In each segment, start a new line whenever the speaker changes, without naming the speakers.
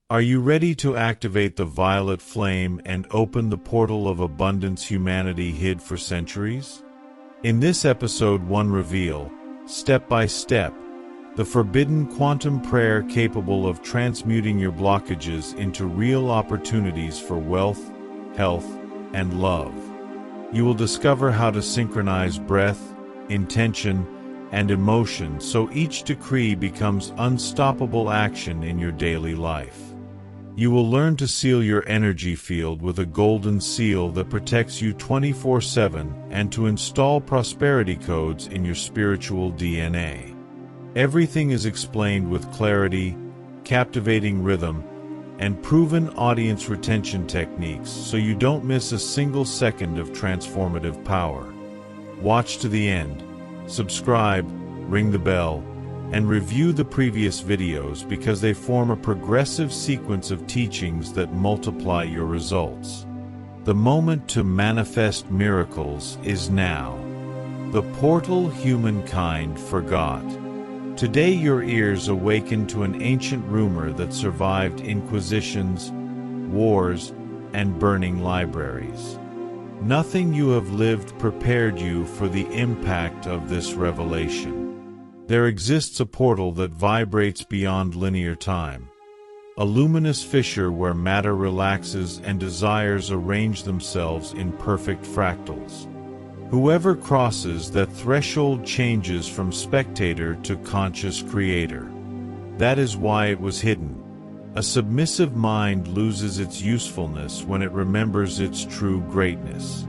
Are you ready to activate the violet flame and open the portal of abundance humanity hid for centuries? In this episode, one reveal, step by step, the forbidden quantum prayer capable of transmuting your blockages into real opportunities for wealth, health, and love. You will discover how to synchronize breath, intention, and emotion so each decree becomes unstoppable action in your daily life. You will learn to seal your energy field with a golden seal that protects you 24/7 and to install prosperity codes in your spiritual DNA. Everything is explained with clarity, captivating rhythm, and proven audience retention techniques so you don't miss a single second of transformative power. Watch to the end, subscribe, ring the bell, and review the previous videos because they form a progressive sequence of teachings that multiply your results. The moment to manifest miracles is now. The portal humankind forgot. Today your ears awaken to an ancient rumor that survived inquisitions, wars, and burning libraries. Nothing you have lived prepared you for the impact of this revelation. There exists a portal that vibrates beyond linear time, a luminous fissure where matter relaxes and desires arrange themselves in perfect fractals. Whoever crosses that threshold changes from spectator to conscious creator. That is why it was hidden. A submissive mind loses its usefulness when it remembers its true greatness.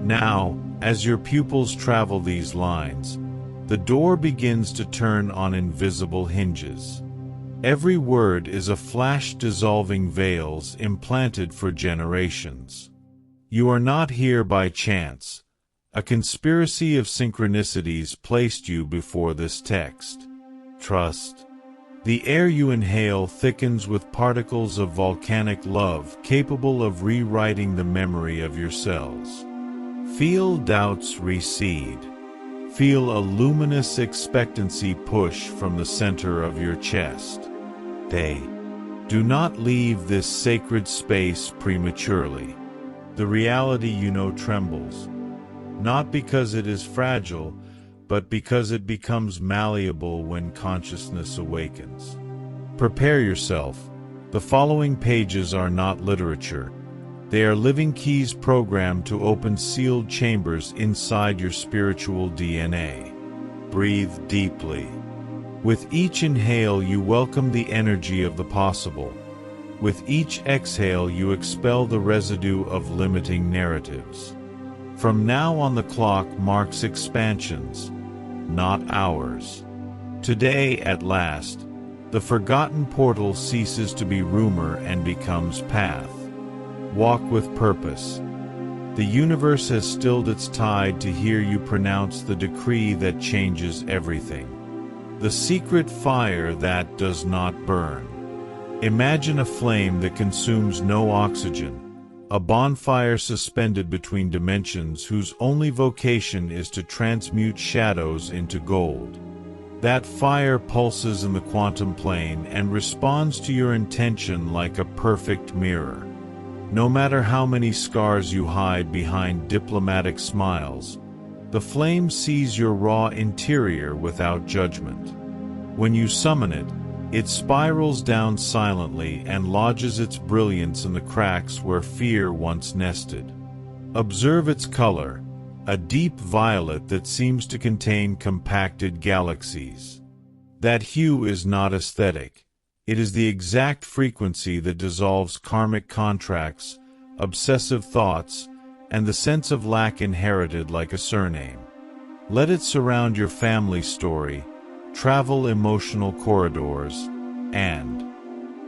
Now, as your pupils travel these lines, the door begins to turn on invisible hinges. Every word is a flash-dissolving veils implanted for generations. You are not here by chance. A conspiracy of synchronicities placed you before this text. Trust. The air you inhale thickens with particles of volcanic love capable of rewriting the memory of your cells. Feel doubts recede. Feel a luminous expectancy push from the center of your chest. Do not leave this sacred space prematurely. The reality you know trembles, not because it is fragile, but because it becomes malleable when consciousness awakens. Prepare yourself. The following pages are not literature. They are living keys programmed to open sealed chambers inside your spiritual DNA. Breathe deeply. With each inhale, you welcome the energy of the possible. With each exhale, you expel the residue of limiting narratives. From now on, the clock marks expansions, not hours. Today, at last, the forgotten portal ceases to be rumor and becomes path. Walk with purpose. The universe has stilled its tide to hear you pronounce the decree that changes everything. The secret fire that does not burn. Imagine a flame that consumes no oxygen, a bonfire suspended between dimensions whose only vocation is to transmute shadows into gold. That fire pulses in the quantum plane and responds to your intention like a perfect mirror. No matter how many scars you hide behind diplomatic smiles, the flame sees your raw interior without judgment. When you summon it, it spirals down silently and lodges its brilliance in the cracks where fear once nested. Observe its color, a deep violet that seems to contain compacted galaxies. That hue is not aesthetic. It is the exact frequency that dissolves karmic contracts, obsessive thoughts, and the sense of lack inherited like a surname. Let it surround your family story, travel emotional corridors, and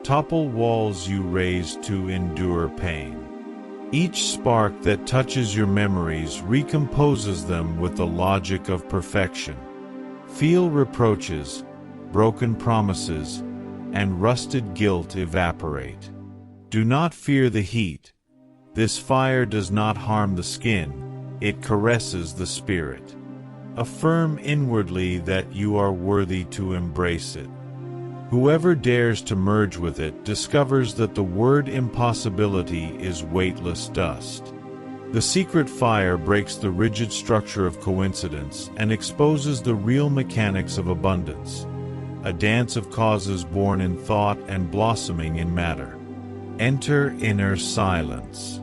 topple walls you raised to endure pain. Each spark that touches your memories recomposes them with the logic of perfection. Feel reproaches, broken promises, and rusted guilt evaporate. Do not fear the heat. This fire does not harm the skin, it caresses the spirit. Affirm inwardly that you are worthy to embrace it. Whoever dares to merge with it discovers that the word impossibility is weightless dust. The secret fire breaks the rigid structure of coincidence and exposes the real mechanics of abundance, a dance of causes born in thought and blossoming in matter. Enter inner silence.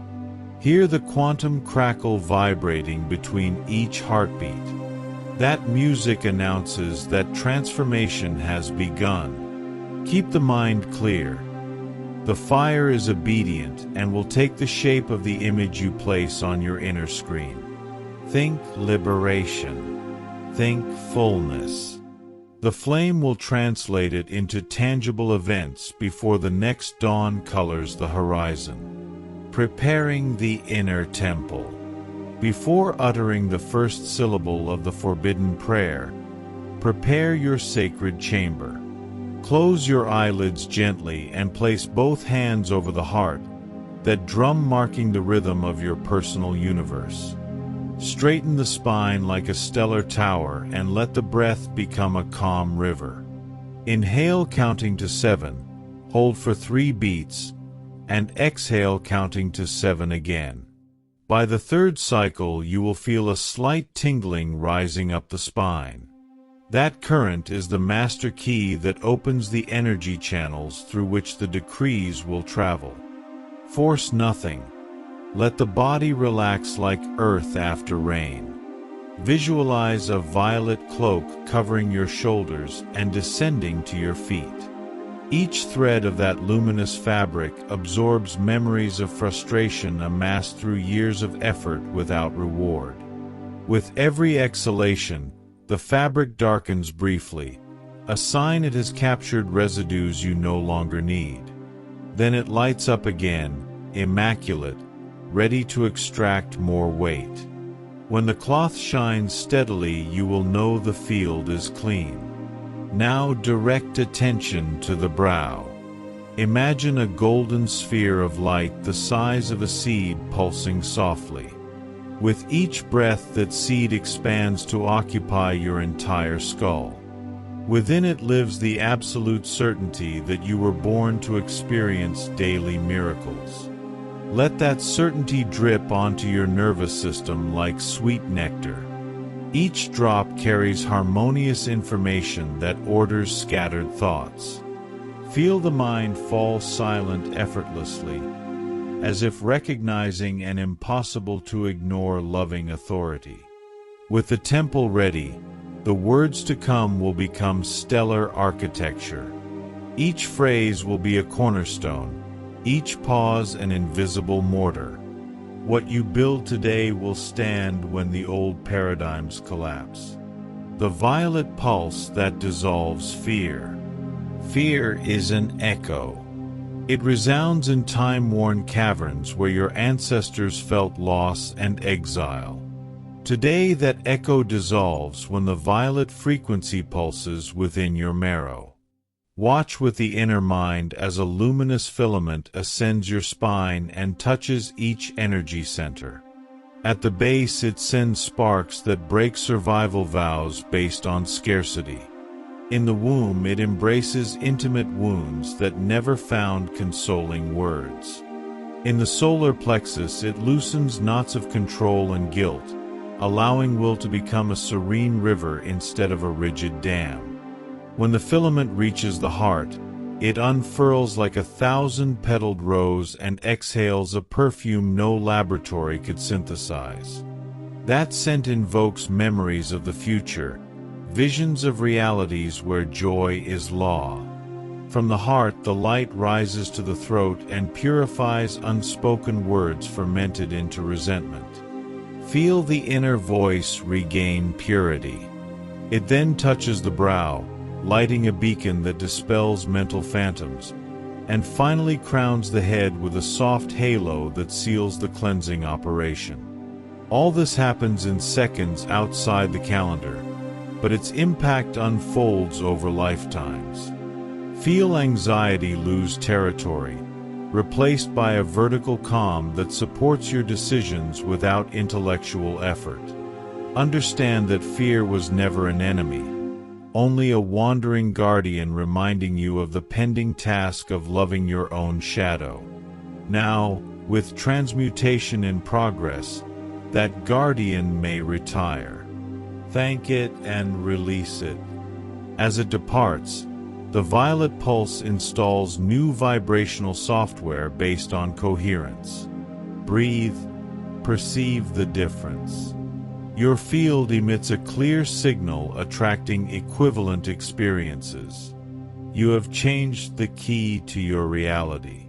Hear the quantum crackle vibrating between each heartbeat. That music announces that transformation has begun. Keep the mind clear. The fire is obedient and will take the shape of the image you place on your inner screen. Think liberation. Think fullness. The flame will translate it into tangible events before the next dawn colors the horizon. Preparing the inner temple. Before uttering the first syllable of the forbidden prayer, prepare your sacred chamber. Close your eyelids gently and place both hands over the heart, that drum marking the rhythm of your personal universe. Straighten the spine like a stellar tower and let the breath become a calm river. Inhale counting to 7, hold for 3 beats, and exhale counting to 7 again. By the third cycle you will feel a slight tingling rising up the spine. That current is the master key that opens the energy channels through which the decrees will travel. Force nothing. Let the body relax like earth after rain. Visualize a violet cloak covering your shoulders and descending to your feet. Each thread of that luminous fabric absorbs memories of frustration amassed through years of effort without reward. With every exhalation, the fabric darkens briefly, a sign it has captured residues you no longer need. Then it lights up again, immaculate, ready to extract more weight. When the cloth shines steadily, you will know the field is clean. Now direct attention to the brow. Imagine a golden sphere of light the size of a seed pulsing softly. With each breath, that seed expands to occupy your entire skull. Within it lives the absolute certainty that you were born to experience daily miracles. Let that certainty drip onto your nervous system like sweet nectar. Each drop carries harmonious information that orders scattered thoughts. Feel the mind fall silent effortlessly, as if recognizing an impossible-to-ignore loving authority. With the temple ready, the words to come will become stellar architecture. Each phrase will be a cornerstone, each pause an invisible mortar. What you build today will stand when the old paradigms collapse. The violet pulse that dissolves fear. Fear is an echo. It resounds in time-worn caverns where your ancestors felt loss and exile. Today that echo dissolves when the violet frequency pulses within your marrow. Watch with the inner mind as a luminous filament ascends your spine and touches each energy center. At the base it sends sparks that break survival vows based on scarcity. In the womb it embraces intimate wounds that never found consoling words. In the solar plexus it loosens knots of control and guilt, allowing will to become a serene river instead of a rigid dam. When the filament reaches the heart, it unfurls like a 1,000-petaled rose and exhales a perfume no laboratory could synthesize. That scent invokes memories of the future, visions of realities where joy is law. From the heart the light rises to the throat and purifies unspoken words fermented into resentment. Feel the inner voice regain purity. It then touches the brow, lighting a beacon that dispels mental phantoms, and finally crowns the head with a soft halo that seals the cleansing operation. All this happens in seconds outside the calendar, but its impact unfolds over lifetimes. Feel anxiety lose territory, replaced by a vertical calm that supports your decisions without intellectual effort. Understand that fear was never an enemy. only a wandering guardian reminding you of the pending task of loving your own shadow. Now, with transmutation in progress, that guardian may retire. Thank it and release it. As it departs, the Violet Pulse installs new vibrational software based on coherence. Breathe, perceive the difference. Your field emits a clear signal attracting equivalent experiences. You have changed the key to your reality.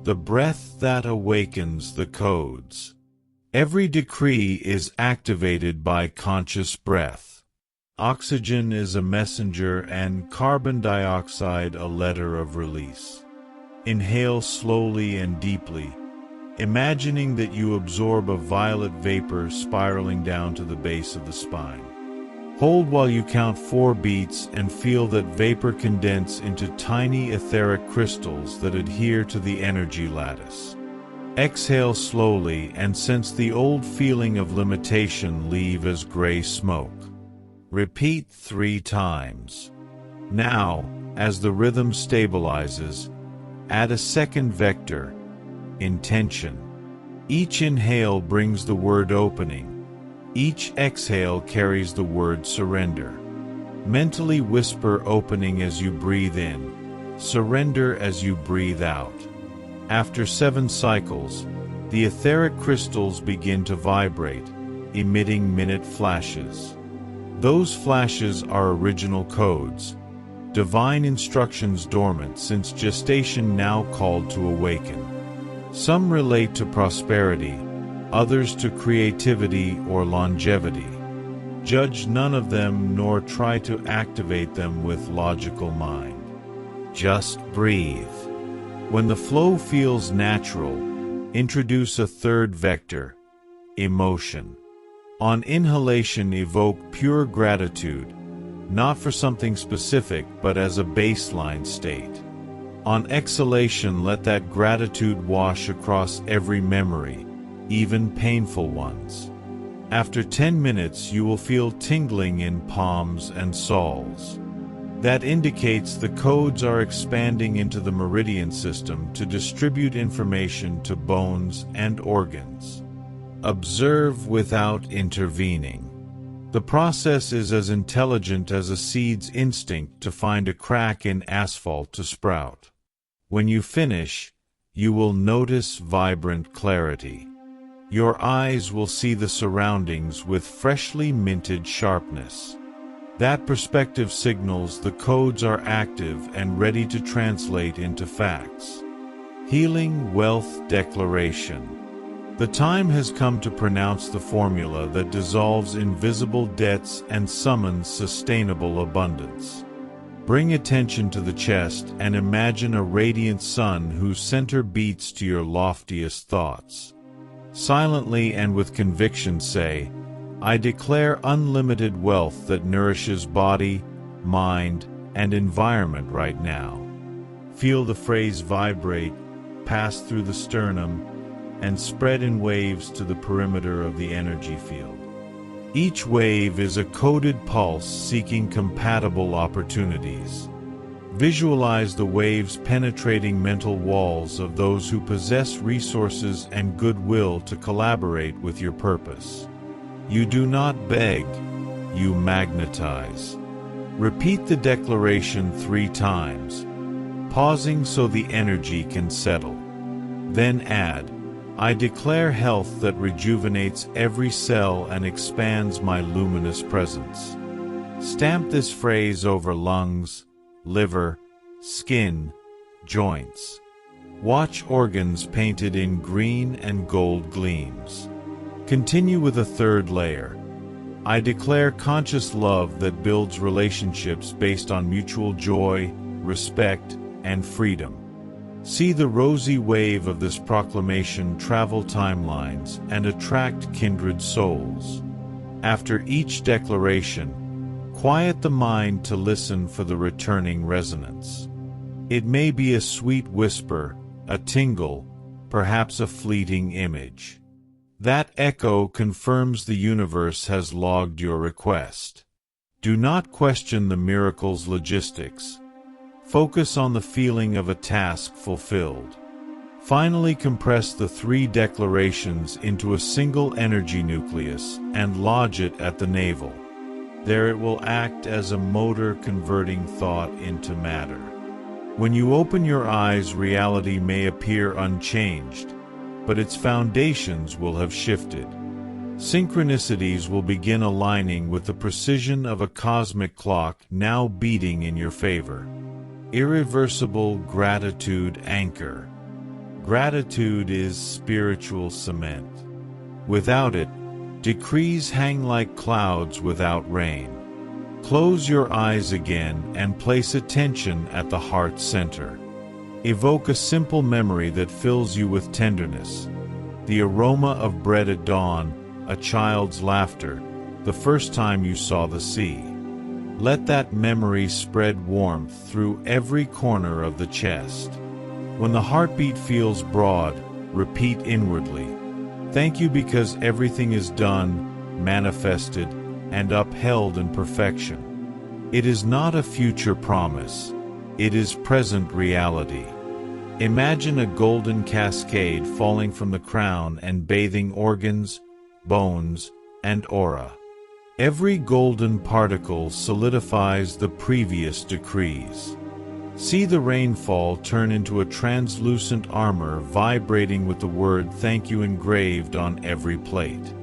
The breath that awakens the codes. Every decree is activated by conscious breath. Oxygen is a messenger and carbon dioxide a letter of release. Inhale slowly and deeply, imagining that you absorb a violet vapor spiraling down to the base of the spine. Hold while you count 4 beats and feel that vapor condense into tiny etheric crystals that adhere to the energy lattice. Exhale slowly and sense the old feeling of limitation leave as gray smoke. Repeat 3 times. Now, as the rhythm stabilizes, add a second vector, intention. Each inhale brings the word opening. Each exhale carries the word surrender. Mentally whisper opening as you breathe in, surrender as you breathe out. After 7 cycles, the etheric crystals begin to vibrate, emitting minute flashes. Those flashes are original codes, divine instructions dormant since gestation now called to awaken. Some relate to prosperity, others to creativity or longevity. Judge none of them nor try to activate them with logical mind. Just breathe. When the flow feels natural, introduce a third vector, emotion. On inhalation, evoke pure gratitude, not for something specific but as a baseline state. On exhalation, let that gratitude wash across every memory, even painful ones. After 10 minutes, you will feel tingling in palms and soles. That indicates the codes are expanding into the meridian system to distribute information to bones and organs. Observe without intervening. The process is as intelligent as a seed's instinct to find a crack in asphalt to sprout. When you finish, you will notice vibrant clarity. Your eyes will see the surroundings with freshly minted sharpness. That perspective signals the codes are active and ready to translate into facts. Healing Wealth Declaration. The time has come to pronounce the formula that dissolves invisible debts and summons sustainable abundance. Bring attention to the chest and imagine a radiant sun whose center beats to your loftiest thoughts. Silently and with conviction say, I declare unlimited wealth that nourishes body, mind, and environment right now. Feel the phrase vibrate, pass through the sternum, and spread in waves to the perimeter of the energy field. Each wave is a coded pulse seeking compatible opportunities. Visualize the waves penetrating mental walls of those who possess resources and goodwill to collaborate with your purpose. You do not beg, you magnetize. Repeat the declaration 3 times, pausing so the energy can settle. Then add, I declare health that rejuvenates every cell and expands my luminous presence. Stamp this phrase over lungs, liver, skin, joints. Watch organs painted in green and gold gleams. Continue with a third layer. I declare conscious love that builds relationships based on mutual joy, respect, and freedom. See the rosy wave of this proclamation travel timelines and attract kindred souls. After each declaration, quiet the mind to listen for the returning resonance. It may be a sweet whisper, a tingle, perhaps a fleeting image. That echo confirms the universe has logged your request. Do not question the miracle's logistics. Focus on the feeling of a task fulfilled. Finally, compress the 3 declarations into a single energy nucleus and lodge it at the navel. There it will act as a motor converting thought into matter. When you open your eyes, reality may appear unchanged, but its foundations will have shifted. Synchronicities will begin aligning with the precision of a cosmic clock now beating in your favor. Irreversible gratitude anchor. Gratitude is spiritual cement. Without it, decrees hang like clouds without rain. Close your eyes again and place attention at the heart center. Evoke a simple memory that fills you with tenderness. The aroma of bread at dawn, a child's laughter, the first time you saw the sea. Let that memory spread warmth through every corner of the chest. When the heartbeat feels broad, repeat inwardly, "Thank you because everything is done, manifested, and upheld in perfection." It is not a future promise. It is present reality. Imagine a golden cascade falling from the crown and bathing organs, bones, and aura. Every golden particle solidifies the previous decrees. See the rainfall turn into a translucent armor vibrating with the word "thank you" engraved on every plate.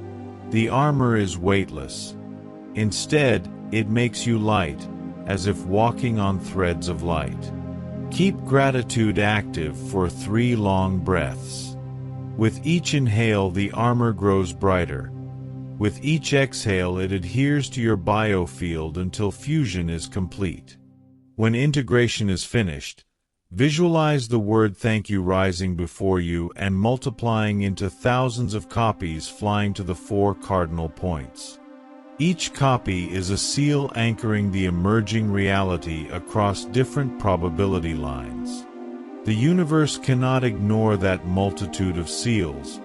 The armor is weightless. Instead, it makes you light, as if walking on threads of light. Keep gratitude active for 3 long breaths. With each inhale, the armor grows brighter. With each exhale, it adheres to your biofield until fusion is complete. When integration is finished, visualize the word "thank you" rising before you and multiplying into thousands of copies flying to the 4 cardinal points. Each copy is a seal anchoring the emerging reality across different probability lines. The universe cannot ignore that multitude of seals,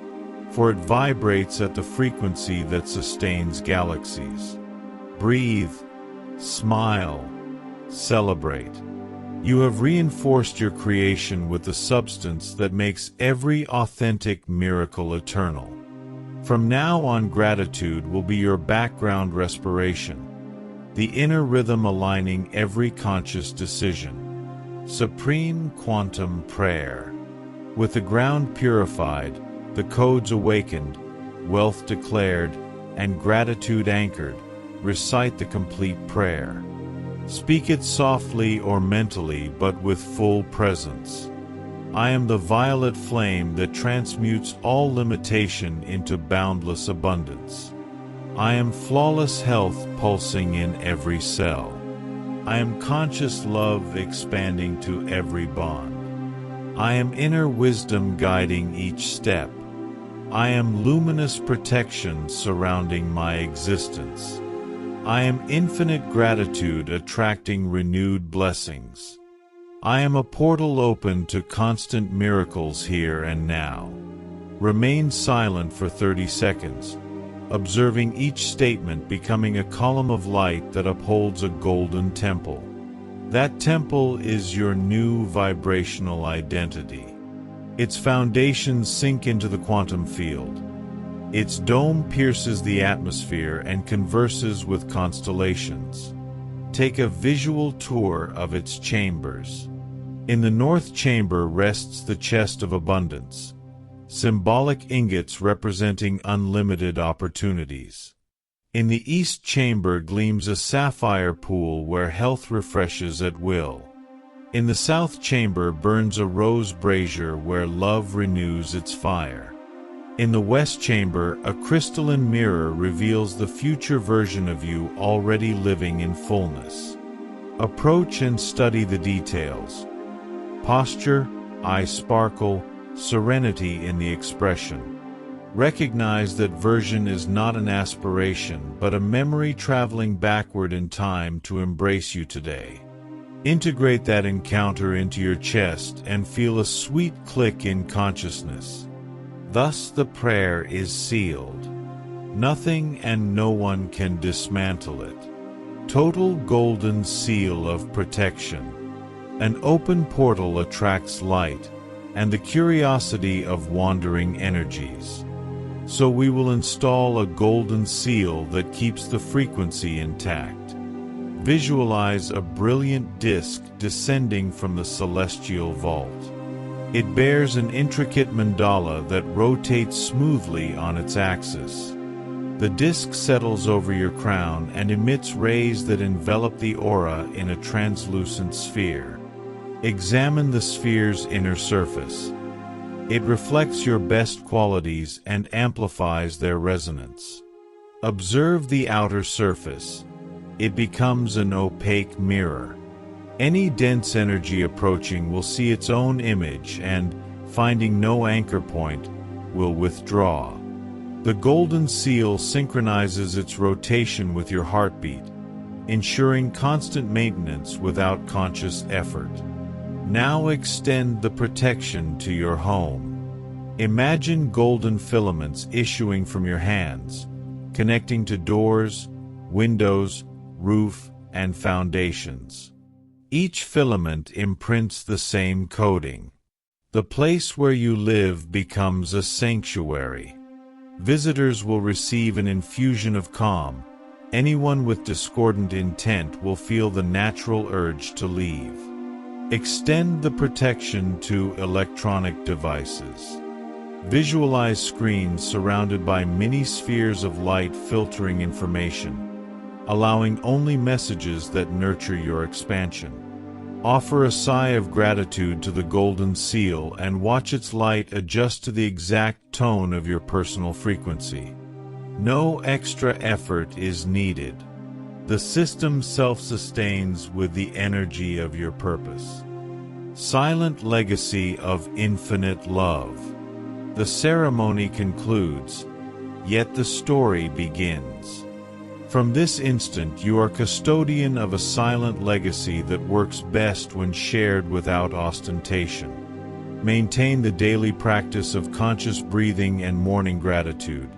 for it vibrates at the frequency that sustains galaxies. Breathe, smile, celebrate. You have reinforced your creation with the substance that makes every authentic miracle eternal. From now on, gratitude will be your background respiration, the inner rhythm aligning every conscious decision. Supreme Quantum Prayer. With the ground purified, the codes awakened, wealth declared, and gratitude anchored, recite the complete prayer. Speak it softly or mentally, but with full presence. I am the violet flame that transmutes all limitation into boundless abundance. I am flawless health pulsing in every cell. I am conscious love expanding to every bond. I am inner wisdom guiding each step. I am luminous protection surrounding my existence. I am infinite gratitude attracting renewed blessings. I am a portal open to constant miracles here and now. Remain silent for 30 seconds, observing each statement becoming a column of light that upholds a golden temple. That temple is your new vibrational identity. Its foundations sink into the quantum field. Its dome pierces the atmosphere and converses with constellations. Take a visual tour of its chambers. In the north chamber rests the chest of abundance, symbolic ingots representing unlimited opportunities. In the east chamber gleams a sapphire pool where health refreshes at will. In the south chamber burns a rose brazier where love renews its fire. In the west chamber, a crystalline mirror reveals the future version of you already living in fullness. Approach and study the details. Posture, eye sparkle, serenity in the expression. Recognize that version is not an aspiration but a memory traveling backward in time to embrace you today. Integrate that encounter into your chest and feel a sweet click in consciousness. Thus the prayer is sealed. Nothing and no one can dismantle it. Total golden seal of protection. An open portal attracts light and the curiosity of wandering energies. So we will install a golden seal that keeps the frequency intact. Visualize a brilliant disk descending from the celestial vault. It bears an intricate mandala that rotates smoothly on its axis. The disk settles over your crown and emits rays that envelop the aura in a translucent sphere. Examine the sphere's inner surface. It reflects your best qualities and amplifies their resonance. Observe the outer surface. It becomes an opaque mirror. Any dense energy approaching will see its own image and, finding no anchor point, will withdraw. The golden seal synchronizes its rotation with your heartbeat, ensuring constant maintenance without conscious effort. Now extend the protection to your home. Imagine golden filaments issuing from your hands, connecting to doors, windows, roof, and foundations. Each filament imprints the same coding. The place where you live becomes a sanctuary. Visitors will receive an infusion of calm. Anyone with discordant intent will feel the natural urge to leave. Extend the protection to electronic devices. Visualize screens surrounded by many spheres of light filtering information, allowing only messages that nurture your expansion. Offer a sigh of gratitude to the golden seal and watch its light adjust to the exact tone of your personal frequency. No extra effort is needed. The system self-sustains with the energy of your purpose. Silent legacy of infinite love. The ceremony concludes, yet the story begins. From this instant you are custodian of a silent legacy that works best when shared without ostentation. Maintain the daily practice of conscious breathing and morning gratitude,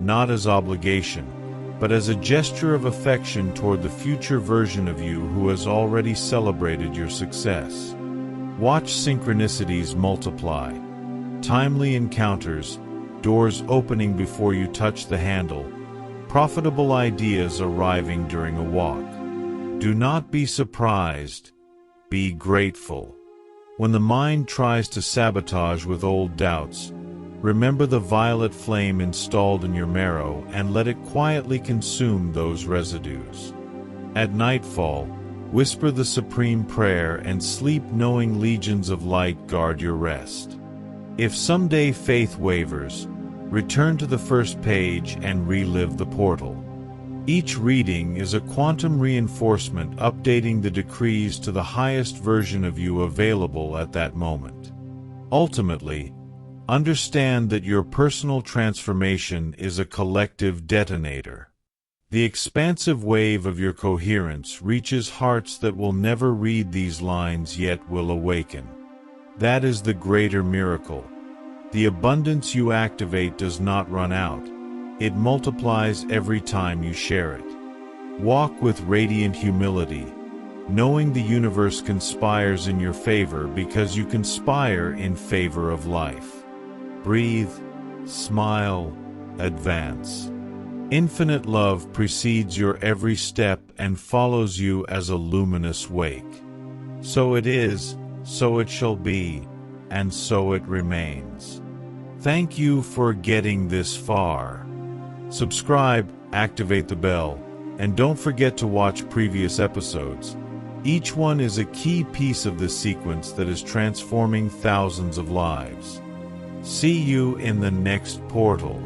not as obligation, but as a gesture of affection toward the future version of you who has already celebrated your success. Watch synchronicities multiply. Timely encounters, doors opening before you touch the handle, profitable ideas arriving during a walk. Do not be surprised, be grateful. When the mind tries to sabotage with old doubts, remember the violet flame installed in your marrow and let it quietly consume those residues. At nightfall, whisper the supreme prayer and sleep knowing legions of light guard your rest. If someday faith wavers, return to the first page and relive the portal. Each reading is a quantum reinforcement updating the decrees to the highest version of you available at that moment. Ultimately, understand that your personal transformation is a collective detonator. The expansive wave of your coherence reaches hearts that will never read these lines yet will awaken. That is the greater miracle. The abundance you activate does not run out. It multiplies every time you share it. Walk with radiant humility, knowing the universe conspires in your favor because you conspire in favor of life. Breathe, smile, advance. Infinite love precedes your every step and follows you as a luminous wake. So it is, so it shall be, and so it remains. Thank you for getting this far. Subscribe, activate the bell, and don't forget to watch previous episodes. Each one is a key piece of this sequence that is transforming thousands of lives. See you in the next portal.